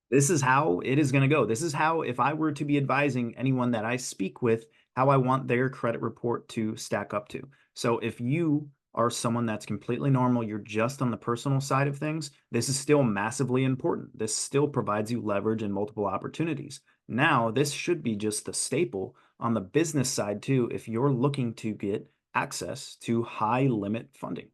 This is how it is going to go. This is how, if I were to be advising anyone that I speak with, how I want their credit report to stack up to. So if you are someone that's completely normal, you're just on the personal side of things, this is still massively important. This still provides you leverage and multiple opportunities. Now, this should be just the staple on the business side too, if you're looking to get access to high limit funding.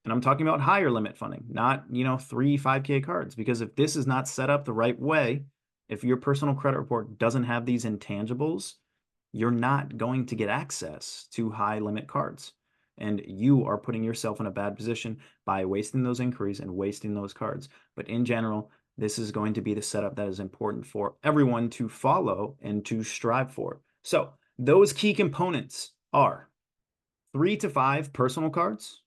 And I'm talking about higher limit funding, not, 5K cards. Because if this is not set up the right way, if your personal credit report doesn't have these intangibles, you're not going to get access to high limit cards. And you are putting yourself in a bad position by wasting those inquiries and wasting those cards. But in general, this is going to be the setup that is important for everyone to follow and to strive for. So those key components are 3 to 5 personal cards,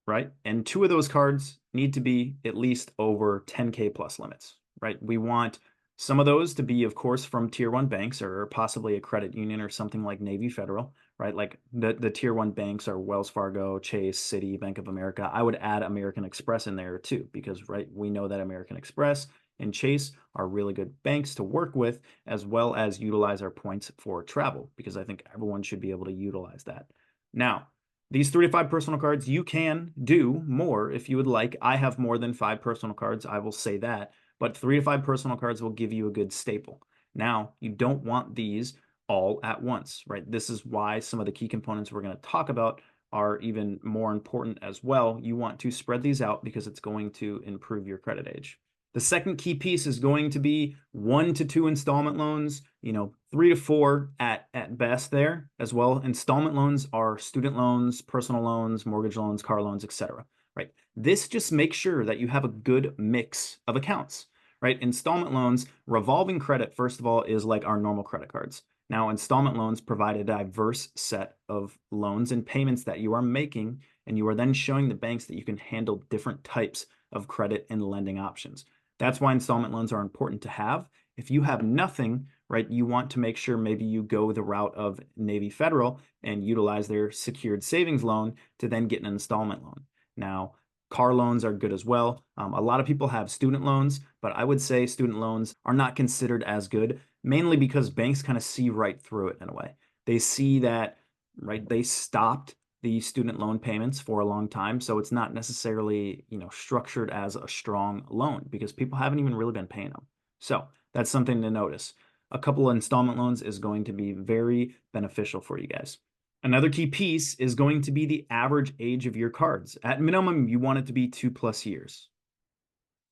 right? And 2 of those cards need to be at least over 10K plus limits, right? We want some of those to be, of course, from tier one banks or possibly a credit union or something like Navy Federal, right? Like the tier one banks are Wells Fargo, Chase, Citi, Bank of America. I would add American Express in there too, because, right, we know that American Express and Chase are really good banks to work with, as well as utilize our points for travel, because I think everyone should be able to utilize that. Now, these 3 to 5 personal cards, you can do more if you would like. I have more than 5 personal cards, I will say that, but 3 to 5 personal cards will give you a good staple. Now, you don't want these all at once, right? This is why some of the key components we're going to talk about are even more important as well. You want to spread these out because it's going to improve your credit age. The second key piece is going to be 1 to 2 installment loans, 3 to 4 at best there as well. Installment loans are student loans, personal loans, mortgage loans, car loans, etc. Right? This just makes sure that you have a good mix of accounts, right? Installment loans, revolving credit, first of all, is like our normal credit cards. Now, installment loans provide a diverse set of loans and payments that you are making, and you are then showing the banks that you can handle different types of credit and lending options. That's why installment loans are important to have. If you have nothing, right, you want to make sure maybe you go the route of Navy Federal and utilize their secured savings loan to then get an installment loan. Now, car loans are good as well. A lot of people have student loans, but I would say student loans are not considered as good, mainly because banks kind of see right through it in a way. They see that, right, they stopped the student loan payments for a long time. So it's not necessarily, structured as a strong loan because people haven't even really been paying them. So that's something to notice. A couple of installment loans is going to be very beneficial for you guys. Another key piece is going to be the average age of your cards. At minimum, you want it to be 2+ years.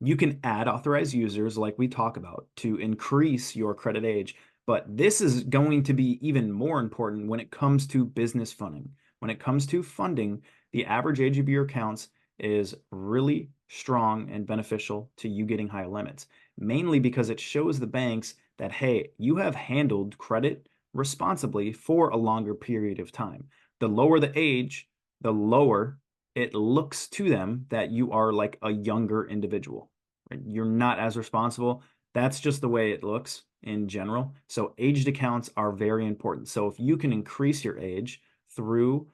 You can add authorized users like we talk about to increase your credit age, but this is going to be even more important when it comes to business funding. When it comes to funding, the average age of your accounts is really strong and beneficial to you getting higher limits, mainly because it shows the banks that, hey, you have handled credit responsibly for a longer period of time. The lower the age, the lower it looks to them that you are like a younger individual. Right? You're not as responsible. That's just the way it looks in general. So aged accounts are very important. So if you can increase your age through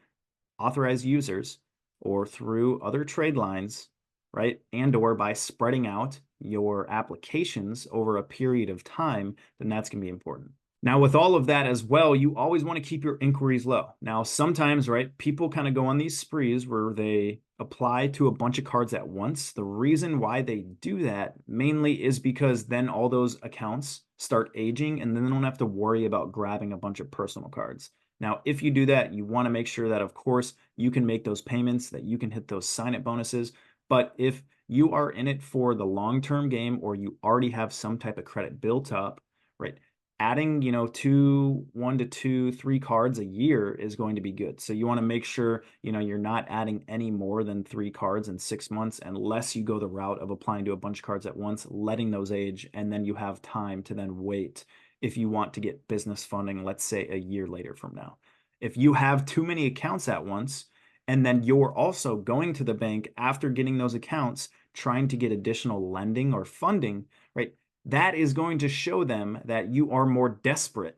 authorized users or through other trade lines, right? And or by spreading out your applications over a period of time, then that's going to be important. Now, with all of that as well, you always want to keep your inquiries low. Now, sometimes, right, people kind of go on these sprees where they apply to a bunch of cards at once. The reason why they do that mainly is because then all those accounts start aging and then they don't have to worry about grabbing a bunch of personal cards. Now, if you do that, you want to make sure that, of course, you can make those payments, that you can hit those sign-up bonuses. But if you are in it for the long-term game or you already have some type of credit built up, right, adding, 1 to 2, 3 cards a year is going to be good. So you want to make sure, you're not adding any more than 3 cards in 6 months unless you go the route of applying to a bunch of cards at once, letting those age, and then you have time to then wait if you want to get business funding, let's say a year later from now. If you have too many accounts at once, and then you're also going to the bank after getting those accounts, trying to get additional lending or funding, right? That is going to show them that you are more desperate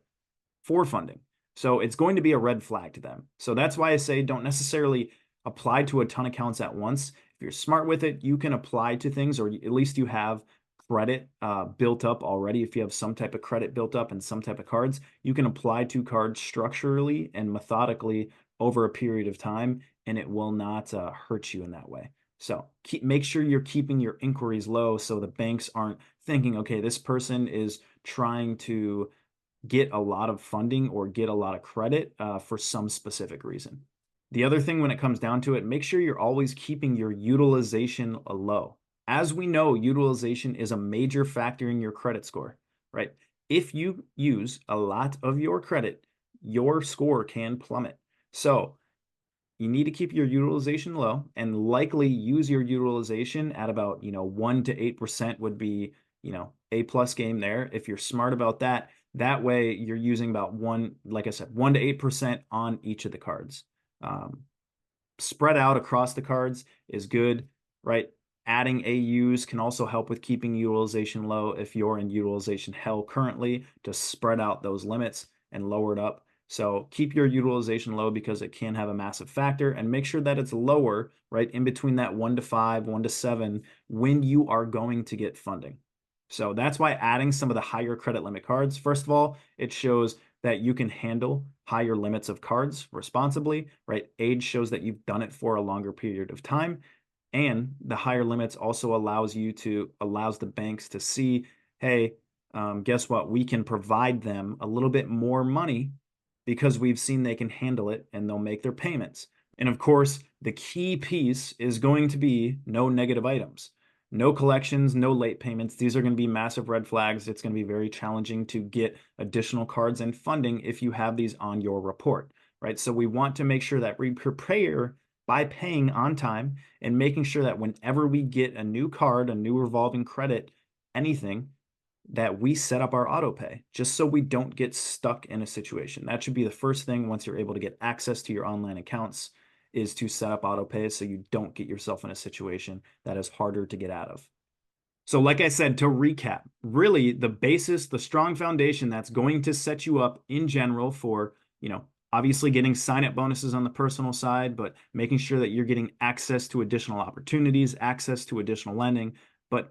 for funding. So it's going to be a red flag to them. So that's why I say don't necessarily apply to a ton of accounts at once. If you're smart with it, you can apply to things, or at least you have credit built up already, if you have some type of credit built up and some type of cards, you can apply to cards structurally and methodically over a period of time, and it will not hurt you in that way. So make sure you're keeping your inquiries low so the banks aren't thinking, okay, this person is trying to get a lot of funding or get a lot of credit for some specific reason. The other thing when it comes down to it, make sure you're always keeping your utilization low. As we know, utilization is a major factor in your credit score, right? If you use a lot of your credit, your score can plummet. So you need to keep your utilization low and likely use your utilization at about, 1 to 8% would be, A plus game there. If you're smart about that, that way you're using about like I said, 1 to 8% on each of the cards. Spread out across the cards is good, right? Adding AUs can also help with keeping utilization low if you're in utilization hell currently, to spread out those limits and lower it up. So keep your utilization low because it can have a massive factor, and make sure that it's lower, right, in between that 1 to 5, 1 to 7 when you are going to get funding. So that's why adding some of the higher credit limit cards, first of all, it shows that you can handle higher limits of cards responsibly, right? Age shows that you've done it for a longer period of time. And the higher limits also allows the banks to see, hey, guess what? We can provide them a little bit more money because we've seen they can handle it and they'll make their payments. And of course, the key piece is going to be no negative items. No collections, no late payments. These are going to be massive red flags. It's going to be very challenging to get additional cards and funding if you have these on your report, right? So we want to make sure that we prepare by paying on time and making sure that whenever we get a new card, a new revolving credit, anything, that we set up our auto pay just so we don't get stuck in a situation. That should be the first thing once you're able to get access to your online accounts, is to set up auto pay so you don't get yourself in a situation that is harder to get out of. So like I said, to recap, really the basis, the strong foundation that's going to set you up in general for, obviously getting sign-up bonuses on the personal side, but making sure that you're getting access to additional opportunities, access to additional lending, but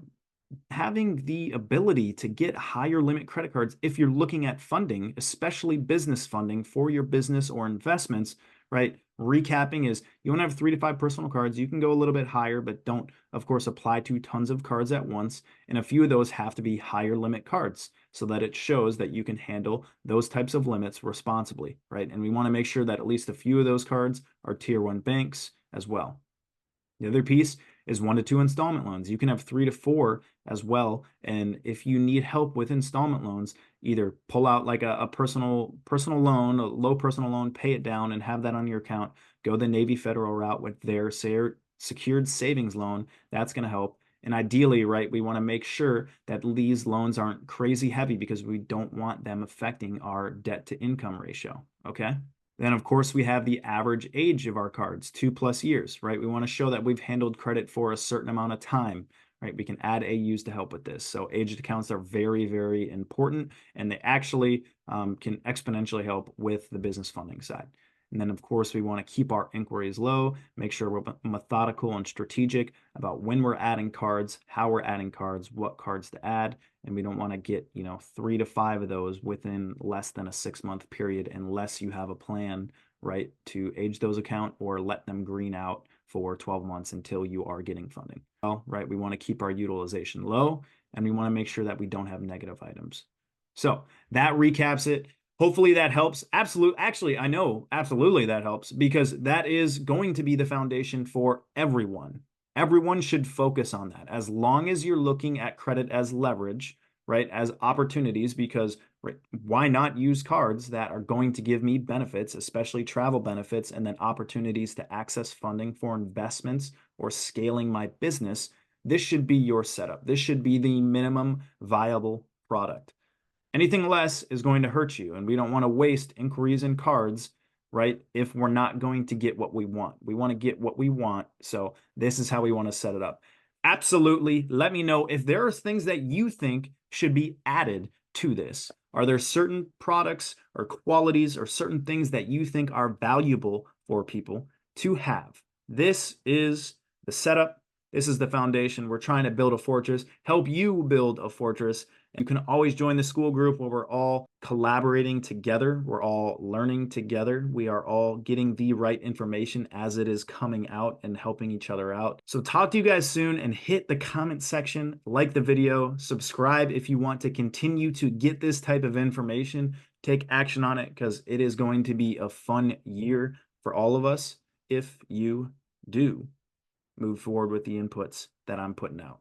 having the ability to get higher limit credit cards if you're looking at funding, especially business funding for your business or investments, right? Recapping is you want to have 3 to 5 personal cards. You can go a little bit higher, but don't, of course, apply to tons of cards at once. And a few of those have to be higher limit cards so that it shows that you can handle those types of limits responsibly, right? And we want to make sure that at least a few of those cards are tier 1 banks as well. The other piece is 1 to 2 installment loans. You can have 3 to 4 as well. And if you need help with installment loans, either pull out like a personal loan, a low personal loan, pay it down and have that on your account. Go the Navy Federal route with their secured savings loan. That's going to help. And ideally, right, we want to make sure that these loans aren't crazy heavy because we don't want them affecting our debt to income ratio. Okay. Then, of course, we have the average age of our cards, 2+ years, right? We want to show that we've handled credit for a certain amount of time, right? We can add AUs to help with this. So aged accounts are very, very important, and they actually can exponentially help with the business funding side. And then, of course, we want to keep our inquiries low, make sure we're methodical and strategic about when we're adding cards, how we're adding cards, what cards to add. And we don't want to get, 3 to 5 of those within less than a 6-month period unless you have a plan, right, to age those account or let them green out for 12 months until you are getting funding. Well, right, we want to keep our utilization low, and we want to make sure that we don't have negative items. So that recaps it. Hopefully that helps. Actually, I know absolutely that helps because that is going to be the foundation for everyone. Everyone should focus on that as long as you're looking at credit as leverage, right? As opportunities, because right, why not use cards that are going to give me benefits, especially travel benefits, and then opportunities to access funding for investments or scaling my business. This should be your setup. This should be the minimum viable product. Anything less is going to hurt you, and we don't want to waste inquiries and cards, right, if we're not going to get what we want. We want to get what we want, so this is how we want to set it up. Absolutely. Let me know if there are things that you think should be added to this. Are there certain products or qualities or certain things that you think are valuable for people to have? This is the setup. This is the foundation. We're trying to build a fortress, help you build a fortress. And you can always join the school group where we're all collaborating together. We're all learning together. We are all getting the right information as it is coming out and helping each other out. So talk to you guys soon, and hit the comment section, like the video, subscribe if you want to continue to get this type of information. Take action on it, because it is going to be a fun year for all of us if you do move forward with the inputs that I'm putting out.